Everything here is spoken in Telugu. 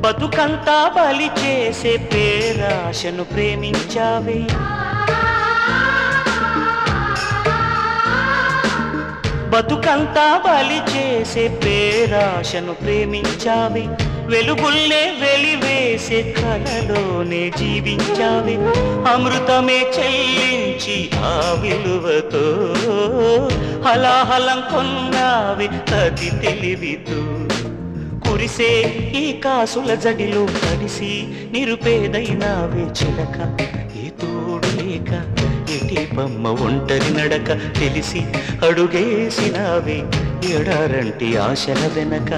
బతుకంతా బలి చేసే పేరాశను ప్రేమించావే, బతుకంతా బలి చేసే పేరాశను ప్రేమించావే, వెలుగుల్నే వెలివేసే కలలోనే జీవించావే, అమృతమే చెల్లించి ఆ విలువతో హలాహలం కొన్నావే అతి తెలివితో. కురిసే ఈ కాసుల జడిలో తడిసి నిరుపేదైనావే చిలక, ఏ తోడు లేక ఎటి బొమ్మ ఒంటరి నడక తెలిసి అడుగేసినావే ఎడారంటి ఆశల వెనక.